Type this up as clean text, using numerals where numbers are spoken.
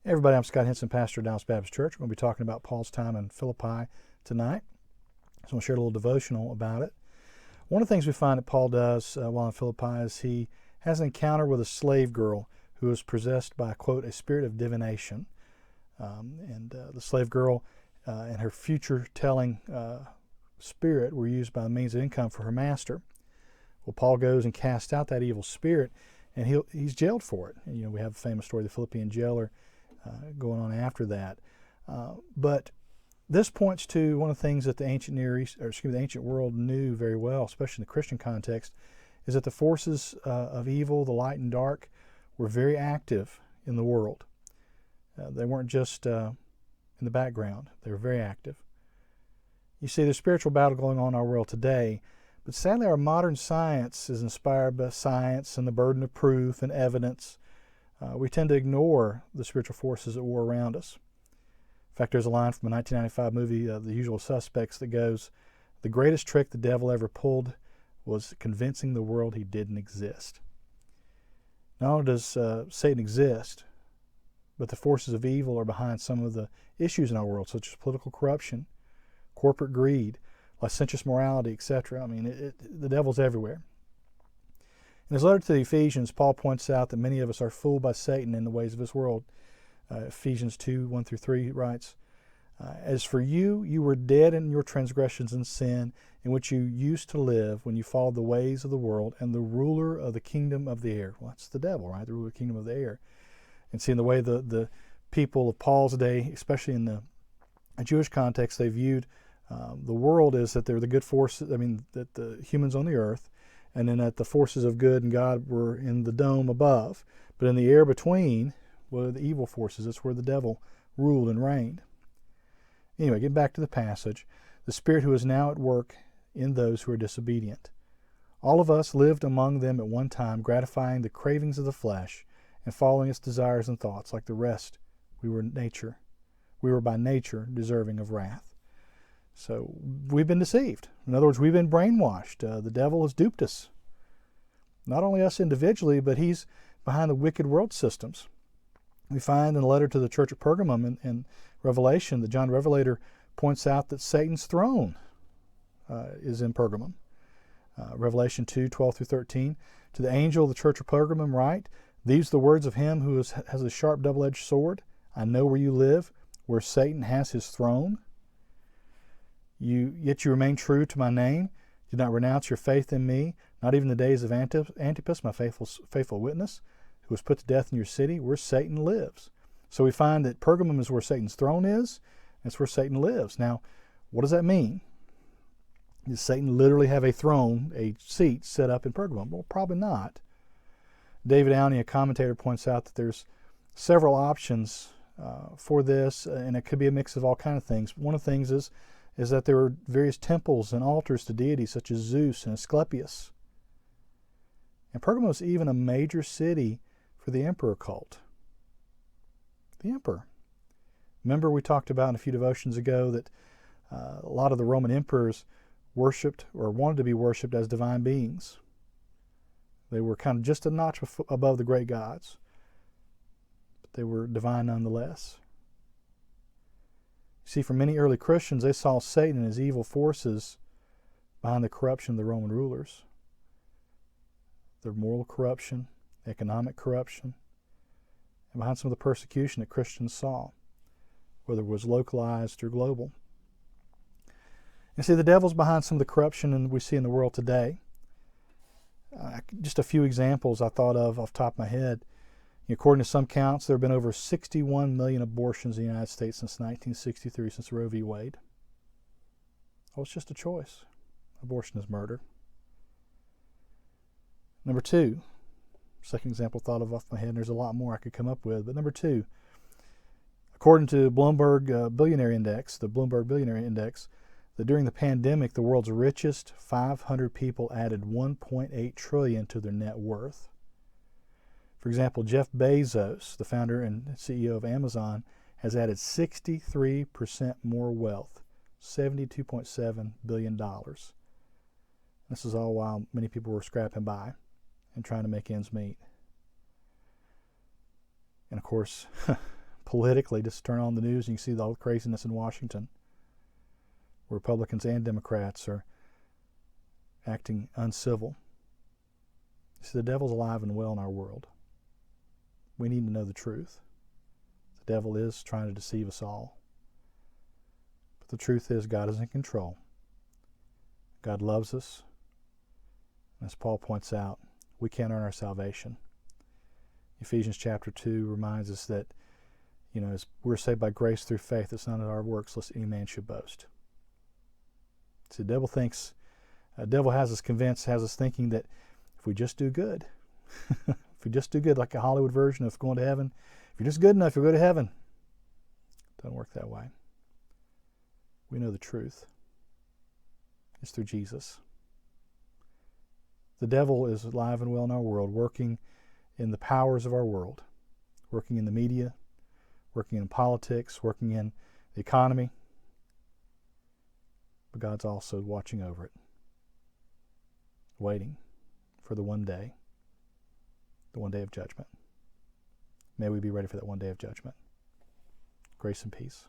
Hey everybody, I'm Scott Henson, pastor of Dallas Baptist Church. We're going to be talking about Paul's time in Philippi tonight. So I'm going to share a little devotional about it. One of the things we find that Paul does while in Philippi is he has an encounter with a slave girl who is possessed by, quote, a spirit of divination. The slave girl and her future-telling spirit were used by the means of income for her master. Well, Paul goes and casts out that evil spirit, and he's jailed for it. And, we have a famous story of the Philippian jailer going on after that. But this points to one of the things that the ancient Near East, the ancient world knew very well, especially in the Christian context, is that the forces of evil, the light and dark, were very active in the world. They weren't just in the background. They were very active. You see, there's spiritual battle going on in our world today, but sadly our modern science is inspired by science and the burden of proof and evidence. We tend to ignore the spiritual forces at war around us. In fact, there's a line from a 1995 movie, The Usual Suspects, that goes, "The greatest trick the devil ever pulled was convincing the world he didn't exist." Not only does Satan exist, but the forces of evil are behind some of the issues in our world, such as political corruption, corporate greed, licentious morality, etc. I mean, the devil's everywhere. In his letter to the Ephesians, Paul points out that many of us are fooled by Satan in the ways of this world. Ephesians 2:1-3 writes, "As for you, you were dead in your transgressions and sin, in which you used to live when you followed the ways of the world and the ruler of the kingdom of the air." Well, that's the devil, right? The ruler of the kingdom of the air. And see, in the way the people of Paul's day, especially in the Jewish context, they viewed the world as that they're the good forces, that the humans on the earth, and then that the forces of good and God were in the dome above. But in the air between were the evil forces. That's where the devil ruled and reigned. Anyway, getting back to the passage, the spirit who is now at work in those who are disobedient. All of us lived among them at one time, gratifying the cravings of the flesh and following its desires and thoughts. Like the rest, we were by nature deserving of wrath. So we've been deceived. In other words, we've been brainwashed. The devil has duped us. Not only us individually, but he's behind the wicked world systems. We find in a letter to the church at Pergamum in Revelation that John the Revelator points out that Satan's throne is in Pergamum. Revelation 2:12-13. "To the angel of the church of Pergamum write, these are the words of him who has a sharp double-edged sword. I know where you live, where Satan has his throne. Yet you remain true to my name, did not renounce your faith in me, not even the days of Antipas, my faithful witness, who was put to death in your city, where Satan lives." So we find that Pergamum is where Satan's throne is, and it's where Satan lives. Now, what does that mean? Does Satan literally have a throne, a seat set up in Pergamum? Well, probably not. David Downey, a commentator, points out that there's several options for this, and it could be a mix of all kinds of things. One of the things is that there were various temples and altars to deities such as Zeus and Asclepius. And Pergamum was even a major city for the emperor cult. The emperor. Remember we talked about in a few devotions ago that a lot of the Roman emperors worshipped or wanted to be worshipped as divine beings. They were kind of just a notch above the great gods, but they were divine nonetheless. See, for many early Christians, they saw Satan and his evil forces behind the corruption of the Roman rulers. Their moral corruption, economic corruption, and behind some of the persecution that Christians saw, whether it was localized or global. And see, the devil's behind some of the corruption we see in the world today. Just a few examples I thought of off the top of my head. According to some counts, there have been over 61 million abortions in the United States since 1963, since Roe v. Wade. Oh, it's just a choice. Abortion is murder. Number two, second example thought of off my head, and there's a lot more I could come up with, but number two, according to Bloomberg Billionaire Index, the Bloomberg Billionaire Index, that during the pandemic, the world's richest 500 people added $1.8 trillion to their net worth. For example, Jeff Bezos, the founder and CEO of Amazon, has added 63% more wealth, $72.7 billion. This is all while many people were scrapping by and trying to make ends meet. And of course, politically. Just turn on the news and you see all the craziness in Washington. Republicans and Democrats are acting uncivil. See, the devil's alive and well in our world. We need to know the truth. The devil is trying to deceive us all. But the truth is, God is in control. God loves us. As Paul points out, we can't earn our salvation. Ephesians chapter 2 reminds us that, as we're saved by grace through faith, it's not of our works, lest any man should boast. See, the devil has us convinced, has us thinking that if we just do good, if we just do good, like a Hollywood version of going to heaven, if you're just good enough, you'll go to heaven. It doesn't work that way. We know the truth. It's through Jesus. The devil is alive and well in our world, working in the powers of our world, working in the media, working in politics, working in the economy. But God's also watching over it, waiting for the one day of judgment. May we be ready for that one day of judgment. Grace and peace.